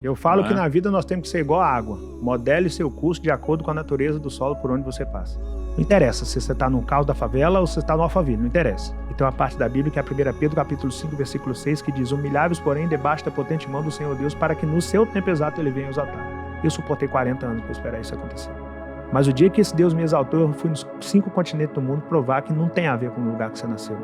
Eu falo que na vida nós temos que ser igual a água. Modele seu curso de acordo com a natureza do solo por onde você passa. Não interessa se você está no caos da favela ou se você está no Alphaville, não interessa. E tem uma parte da Bíblia que é a 1 Pedro, capítulo 5, versículo 6, que diz: humilhai-vos, porém, debaixo da potente mão do Senhor Deus, para que no seu tempo exato ele venha exaltar. Eu suportei 40 anos para esperar isso acontecer. Mas o dia que esse Deus me exaltou, eu fui nos 5 continentes do mundo provar que não tem a ver com o lugar que você nasceu.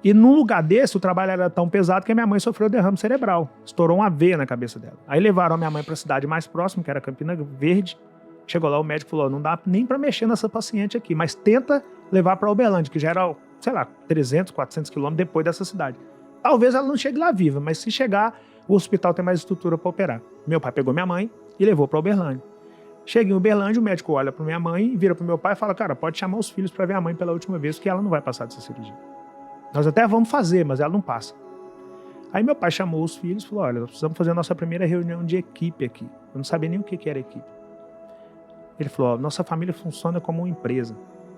E num lugar desse, o trabalho era tão pesado que a minha mãe sofreu derrame cerebral. Estourou uma veia na cabeça dela. Aí levaram a minha mãe para a cidade mais próxima, que era Campina Verde. Chegou lá, o médico falou: não dá nem para mexer nessa paciente aqui, mas tenta levar para Uberlândia, que já era, sei lá, 300, 400 quilômetros depois dessa cidade. Talvez ela não chegue lá viva, mas se chegar, o hospital tem mais estrutura para operar. Meu pai pegou minha mãe e levou para Uberlândia. Cheguei em Uberlândia, o médico olha para minha mãe, vira para meu pai e fala: cara, pode chamar os filhos para ver a mãe pela última vez, que ela não vai passar dessa cirurgia. Nós até vamos fazer, mas ela não passa. Aí meu pai chamou os filhos e falou: olha, nós precisamos fazer a nossa primeira reunião de equipe aqui. Eu não sabia nem o que era equipe. Ele falou: nossa família funciona como uma empresa.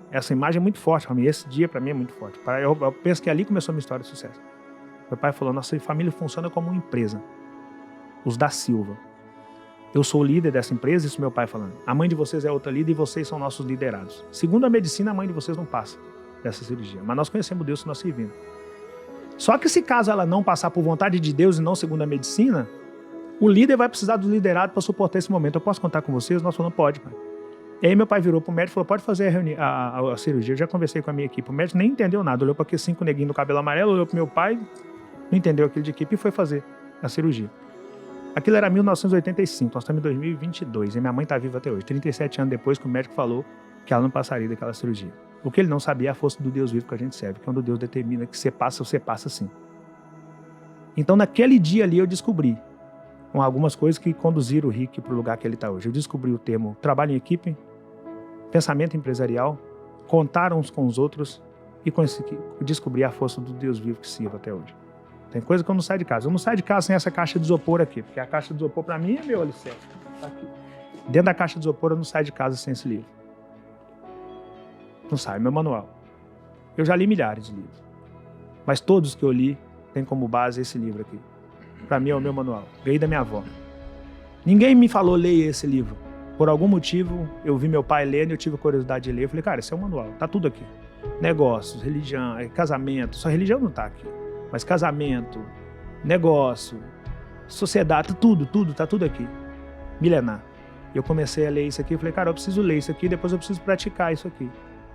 Essa imagem é muito forte para mim, esse dia para mim é muito forte. Eu penso que ali começou a minha história de sucesso. Meu pai falou: nossa família funciona como uma empresa. Os da Silva. Eu sou o líder dessa empresa, isso meu pai falando. A mãe de vocês é outra líder e vocês são nossos liderados. Segundo a medicina, a mãe de vocês não passa dessa cirurgia, mas nós conhecemos Deus que nós servimos. Só que se caso ela não passar por vontade de Deus e não segundo a medicina, o líder vai precisar do liderado para suportar esse momento. Eu posso contar com vocês? Nós falamos: pode, pai. E aí meu pai virou pro médico e falou: pode fazer a cirurgia. Eu já conversei com a minha equipe. O médico nem entendeu nada, olhou para aqueles 5 neguinhos do cabelo amarelo, olhou pro meu pai, não entendeu aquilo de equipe e foi fazer a cirurgia. Aquilo era 1985, nós estamos em 2022 e minha mãe está viva até hoje, 37 anos depois que o médico falou que ela não passaria daquela cirurgia. O que ele não sabia é a força do Deus vivo que a gente serve, que é quando Deus determina que você passa sim. Então naquele dia ali eu descobri algumas coisas que conduziram o Rick para o lugar que ele está hoje. Eu descobri o termo trabalho em equipe, pensamento empresarial, contar uns com os outros e descobri a força do Deus vivo que sirvo até hoje. Tem coisa que eu não saio de casa. Eu não saio de casa sem essa caixa de isopor aqui, porque a caixa de isopor para mim é meu alicerce. Tá aqui. Dentro da caixa de isopor eu não saio de casa sem esse livro. Não sai, meu manual. Eu já li milhares de livros, mas todos que eu li têm como base esse livro aqui. Para mim é o meu manual. Ganhei da minha avó. Ninguém me falou: leia esse livro. Por algum motivo, eu vi meu pai lendo e eu tive curiosidade de ler. Eu falei: cara, esse é o manual, tá tudo aqui. Negócios, religião, casamento. Só religião não tá aqui. Mas casamento, negócio, sociedade, tudo, tá tudo aqui. Milenar. E eu comecei a ler isso aqui, eu falei: cara, eu preciso ler isso aqui, depois eu preciso praticar isso aqui.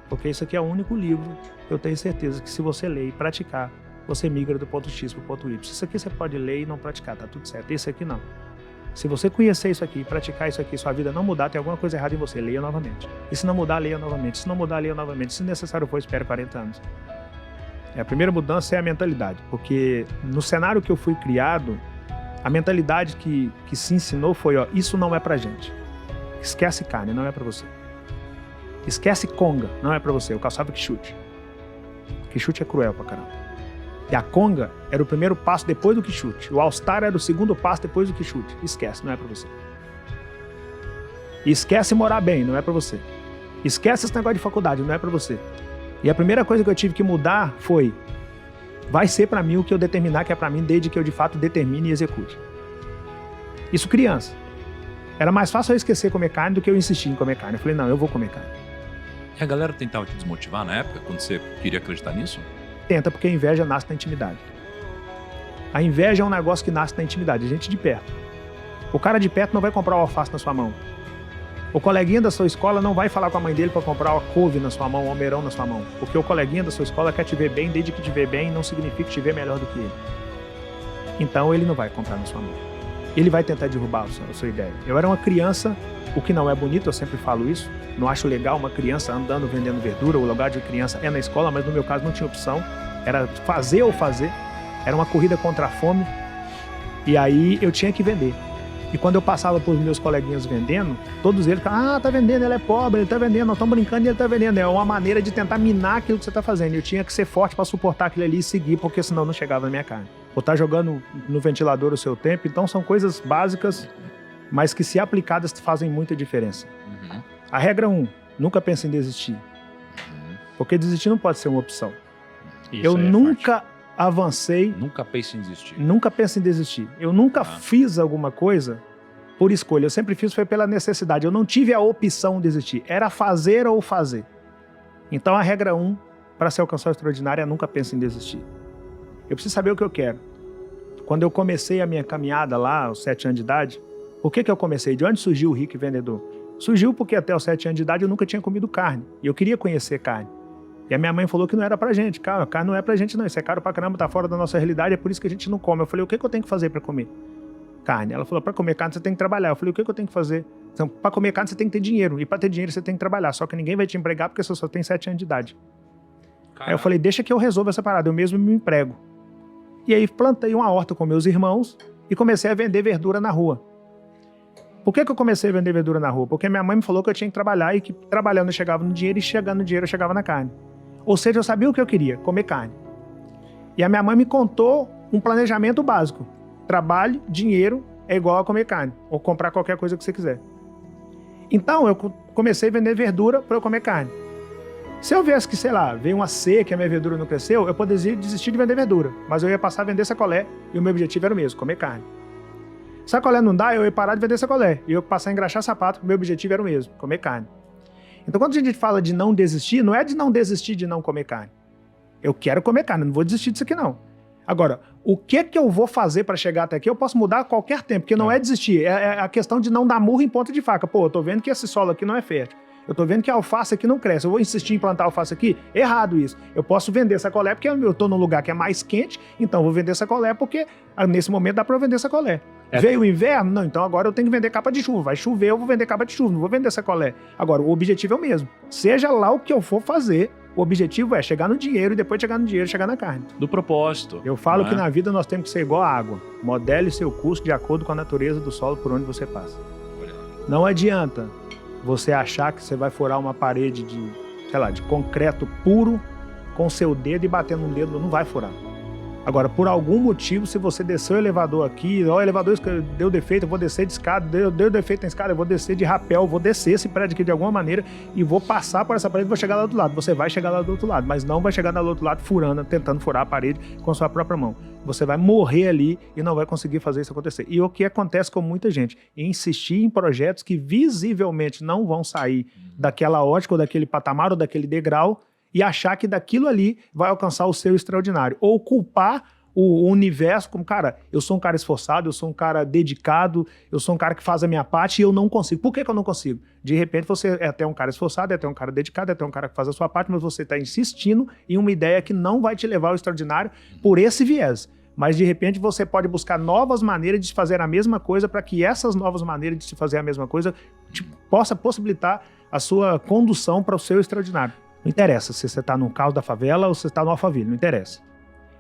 Porque isso aqui é o único livro que eu tenho certeza que se você ler e praticar, você migra do ponto X para o ponto Y. Isso aqui você pode ler e não praticar, tá tudo certo. Esse aqui não. Se você conhecer isso aqui, praticar isso aqui, sua vida não mudar, tem alguma coisa errada em você, leia novamente. E se não mudar, leia novamente. Se não mudar, leia novamente. Se necessário for, espere 40 anos. A primeira mudança é a mentalidade, porque no cenário que eu fui criado, a mentalidade que se ensinou foi: ó, isso não é pra gente. Esquece carne, não é pra você. Esquece conga, não é pra você. Eu caçava quichute. Quichute é cruel pra caramba. E a conga era o primeiro passo depois do quichute. O all-star era o segundo passo depois do quichute. Esquece, não é pra você. E esquece morar bem, não é pra você. Esquece esse negócio de faculdade, não é pra você. E a primeira coisa que eu tive que mudar foi: vai ser pra mim o que eu determinar que é pra mim, desde que eu de fato determine e execute. Isso criança. Era mais fácil eu esquecer comer carne do que eu insistir em comer carne. Eu falei: não, eu vou comer carne. E a galera tentava te desmotivar na época, quando você queria acreditar nisso? Tenta, porque a inveja nasce na intimidade. A inveja é um negócio que nasce na intimidade, a gente de perto. O cara de perto não vai comprar o alface na sua mão. O coleguinha da sua escola não vai falar com a mãe dele para comprar a couve na sua mão, o almeirão na sua mão. Porque o coleguinha da sua escola quer te ver bem, desde que te ver bem não significa te ver melhor do que ele. Então ele não vai comprar na sua mão. Ele vai tentar derrubar a sua ideia. Eu era uma criança, o que não é bonito, eu sempre falo isso. Não acho legal uma criança andando vendendo verdura. O lugar de criança é na escola, mas no meu caso não tinha opção. Era fazer ou fazer. Era uma corrida contra a fome. E aí eu tinha que vender. E quando eu passava por meus coleguinhas vendendo, todos eles ficavam: ah, tá vendendo, ele é pobre, ele tá vendendo, nós estamos brincando e ele tá vendendo. É uma maneira de tentar minar aquilo que você tá fazendo. Eu tinha que ser forte para suportar aquilo ali e seguir, porque senão não chegava na minha carne. Ou tá jogando no ventilador o seu tempo. Então são coisas básicas, mas que se aplicadas fazem muita diferença. Uhum. A regra 1, nunca pense em desistir. Porque desistir não pode ser uma opção. Isso Eu é nunca forte. avancei. Nunca pense em desistir. Nunca penso em desistir. Eu nunca fiz alguma coisa por escolha. Eu sempre fiz foi pela necessidade. Eu não tive a opção de desistir. Era fazer ou fazer. Então a regra 1 para se alcançar o extraordinário é nunca pense em desistir. Eu preciso saber o que eu quero. Quando eu comecei a minha caminhada lá, aos 7 anos de idade, por que eu comecei? De onde surgiu o Rico Vendedor? Surgiu porque até os 7 anos de idade eu nunca tinha comido carne. E eu queria conhecer carne. E a minha mãe falou que não era pra gente. Cara, carne não é pra gente não. Isso é caro pra caramba, tá fora da nossa realidade, é por isso que a gente não come. Eu falei, o que eu tenho que fazer pra comer carne? Ela falou, pra comer carne você tem que trabalhar. Eu falei, o que eu tenho que fazer? Então, pra comer carne você tem que ter dinheiro. E pra ter dinheiro você tem que trabalhar. Só que ninguém vai te empregar porque você só tem 7 anos de idade. Aí eu falei, deixa que eu resolvo essa parada. Eu mesmo me emprego. E aí plantei uma horta com meus irmãos e comecei a vender verdura na rua. Por que eu comecei a vender verdura na rua? Porque minha mãe me falou que eu tinha que trabalhar e que trabalhando eu chegava no dinheiro e chegando no dinheiro eu chegava na carne. Ou seja, eu sabia o que eu queria, comer carne. E a minha mãe me contou um planejamento básico. Trabalho, dinheiro é igual a comer carne. Ou comprar qualquer coisa que você quiser. Então, eu comecei a vender verdura para eu comer carne. Se eu viesse que, sei lá, veio uma seca e a minha verdura não cresceu, eu poderia desistir de vender verdura. Mas eu ia passar a vender sacolé e o meu objetivo era o mesmo, comer carne. Sacolé não dá, eu ia parar de vender sacolé. E eu ia passar a engraxar sapato, o meu objetivo era o mesmo, comer carne. Então, quando a gente fala de não desistir, não é de não desistir de não comer carne. Eu quero comer carne, não vou desistir disso aqui não. Agora, o que eu vou fazer para chegar até aqui, eu posso mudar a qualquer tempo, porque não é desistir, é a questão de não dar murro em ponta de faca. Pô, eu tô vendo que esse solo aqui não é fértil. Eu tô vendo que a alface aqui não cresce. Eu vou insistir em plantar alface aqui? Errado isso. Eu posso vender sacolé porque eu tô num lugar que é mais quente, então eu vou vender sacolé porque nesse momento dá para eu vender sacolé. Veio o inverno? Não, então agora eu tenho que vender capa de chuva. Vai chover, eu vou vender capa de chuva, não vou vender sacolé. Agora, o objetivo é o mesmo. Seja lá o que eu for fazer, o objetivo é chegar no dinheiro e depois chegar no dinheiro, chegar na carne. Do propósito. Eu falo que na vida nós temos que ser igual a água. Modele seu curso de acordo com a natureza do solo por onde você passa. Não adianta você achar que você vai furar uma parede de, sei lá, de concreto puro com seu dedo e bater num dedo, não vai furar. Agora, por algum motivo, se você descer o elevador aqui, o elevador deu defeito, eu vou descer de escada, deu defeito na escada, eu vou descer de rapel, vou descer esse prédio aqui de alguma maneira e vou passar por essa parede e vou chegar lá do outro lado. Você vai chegar lá do outro lado, mas não vai chegar lá do outro lado furando, tentando furar a parede com a sua própria mão. Você vai morrer ali e não vai conseguir fazer isso acontecer. E o que acontece com muita gente? Insistir em projetos que visivelmente não vão sair daquela ótica ou daquele patamar ou daquele degrau e achar que daquilo ali vai alcançar o seu extraordinário. Ou culpar o universo como, cara, eu sou um cara esforçado, eu sou um cara dedicado, eu sou um cara que faz a minha parte e eu não consigo. Por que eu não consigo? De repente você é até um cara esforçado, é até um cara dedicado, é até um cara que faz a sua parte, mas você está insistindo em uma ideia que não vai te levar ao extraordinário por esse viés. Mas de repente você pode buscar novas maneiras de fazer a mesma coisa para que essas novas maneiras de se fazer a mesma coisa possa possibilitar a sua condução para o seu extraordinário. Não interessa se você está no caos da favela ou se você está no Alphaville, não interessa.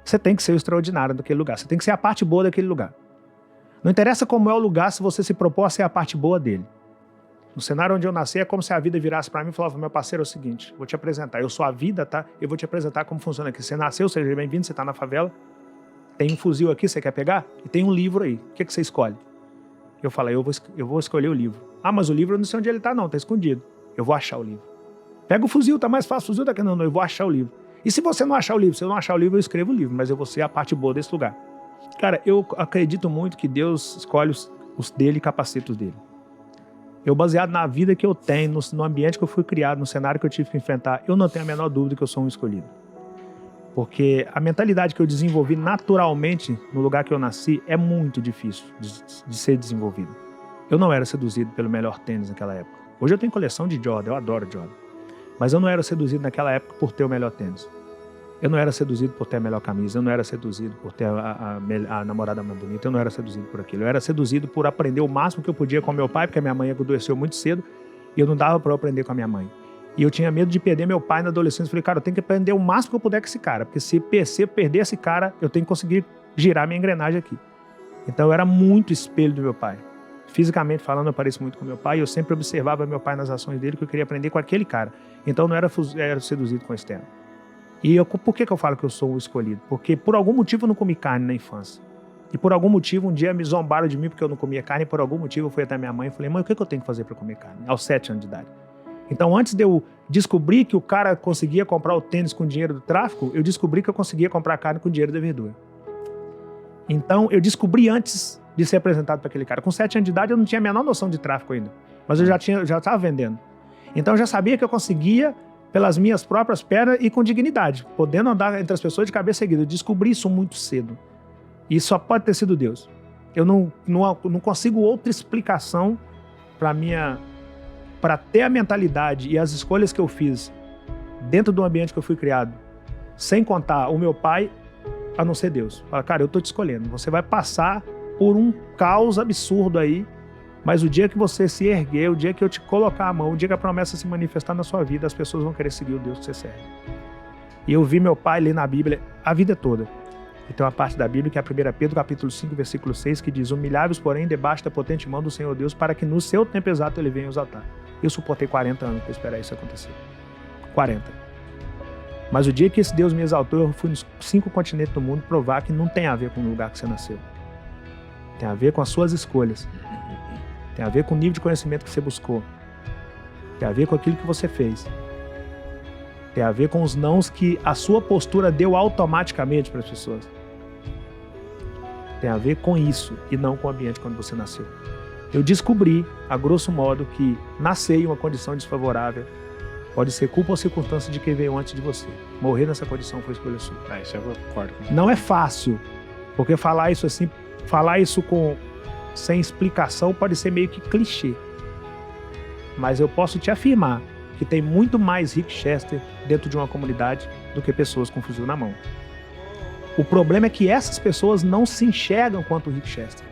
Você tem que ser o extraordinário daquele lugar, você tem que ser a parte boa daquele lugar. Não interessa como é o lugar se você se propor a ser a parte boa dele. No cenário onde eu nasci é como se a vida virasse para mim e falava, meu parceiro, é o seguinte, vou te apresentar, eu sou a vida, tá? Eu vou te apresentar como funciona aqui. Você nasceu, seja bem-vindo, você está na favela, tem um fuzil aqui, você quer pegar? E tem um livro aí, o que você escolhe? Eu falei, eu vou escolher o livro. Ah, mas o livro eu não sei onde ele está não, está escondido. Eu vou achar o livro. Pega o fuzil, tá mais fácil, o fuzil daqui não, eu vou achar o livro. E se você não achar o livro? Se eu não achar o livro, eu escrevo o livro, mas eu vou ser a parte boa desse lugar. Cara, eu acredito muito que Deus escolhe os dele e capacita os dele. Eu, baseado na vida que eu tenho, no ambiente que eu fui criado, no cenário que eu tive que enfrentar, eu não tenho a menor dúvida que eu sou um escolhido. Porque a mentalidade que eu desenvolvi naturalmente no lugar que eu nasci é muito difícil de ser desenvolvida. Eu não era seduzido pelo melhor tênis naquela época. Hoje eu tenho coleção de Jordan, eu adoro Jordan. Mas eu não era seduzido naquela época por ter o melhor tênis. Eu não era seduzido por ter a melhor camisa, eu não era seduzido por ter a namorada mais bonita, eu não era seduzido por aquilo. Eu era seduzido por aprender o máximo que eu podia com meu pai, porque a minha mãe adoeceu muito cedo e eu não dava para eu aprender com a minha mãe. E eu tinha medo de perder meu pai na adolescência. Eu falei, cara, eu tenho que aprender o máximo que eu puder com esse cara, porque se eu perder esse cara, eu tenho que conseguir girar minha engrenagem aqui. Então eu era muito espelho do meu pai. Fisicamente falando, eu pareço muito com meu pai e eu sempre observava meu pai nas ações dele, que eu queria aprender com aquele cara. Então eu não era seduzido com o externo. E por que eu falo que eu sou o escolhido? Porque por algum motivo eu não comi carne na infância. E por algum motivo um dia me zombaram de mim porque eu não comia carne e por algum motivo eu fui até minha mãe e falei, mãe, o que eu tenho que fazer para comer carne? Aos 7 anos de idade. Então, antes de eu descobrir que o cara conseguia comprar o tênis com dinheiro do tráfico, eu descobri que eu conseguia comprar carne com dinheiro da verdura. Então, eu descobri antes de ser apresentado para aquele cara. Com 7 anos de idade, eu não tinha a menor noção de tráfico ainda. Mas eu já estava vendendo. Então, eu já sabia que eu conseguia pelas minhas próprias pernas e com dignidade, podendo andar entre as pessoas de cabeça erguida. Eu descobri isso muito cedo. E só pode ter sido Deus. Eu não consigo outra explicação para ter a mentalidade e as escolhas que eu fiz dentro do ambiente que eu fui criado, sem contar o meu pai, a não ser Deus. Fala, cara, eu tô te escolhendo. Você vai passar por um caos absurdo aí, mas o dia que você se erguer, o dia que eu te colocar a mão, o dia que a promessa se manifestar na sua vida, as pessoas vão querer seguir o Deus que você serve. E eu vi meu pai ler na Bíblia a vida toda. E tem uma parte da Bíblia que é a 1 Pedro, capítulo 5, versículo 6, que diz: humilhai-vos, porém, debaixo da potente mão do Senhor Deus, para que no seu tempo exato ele venha exaltar. Eu suportei 40 anos para esperar isso acontecer. 40. Mas o dia que esse Deus me exaltou, eu fui nos 5 continentes do mundo provar que não tem a ver com o lugar que você nasceu. Tem a ver com as suas escolhas. Tem a ver com o nível de conhecimento que você buscou. Tem a ver com aquilo que você fez. Tem a ver com os nãos que a sua postura deu automaticamente para as pessoas. Tem a ver com isso e não com o ambiente quando você nasceu. Eu descobri, a grosso modo, que nascer em uma condição desfavorável pode ser culpa ou circunstância de quem veio antes de você. Morrer nessa condição foi escolha sua. Isso eu concordo. Não é fácil, porque falar isso assim, sem explicação pode ser meio que clichê. Mas eu posso te afirmar que tem muito mais Rick Chester dentro de uma comunidade do que pessoas com fuzil na mão. O problema é que essas pessoas não se enxergam quanto o Rick Chester.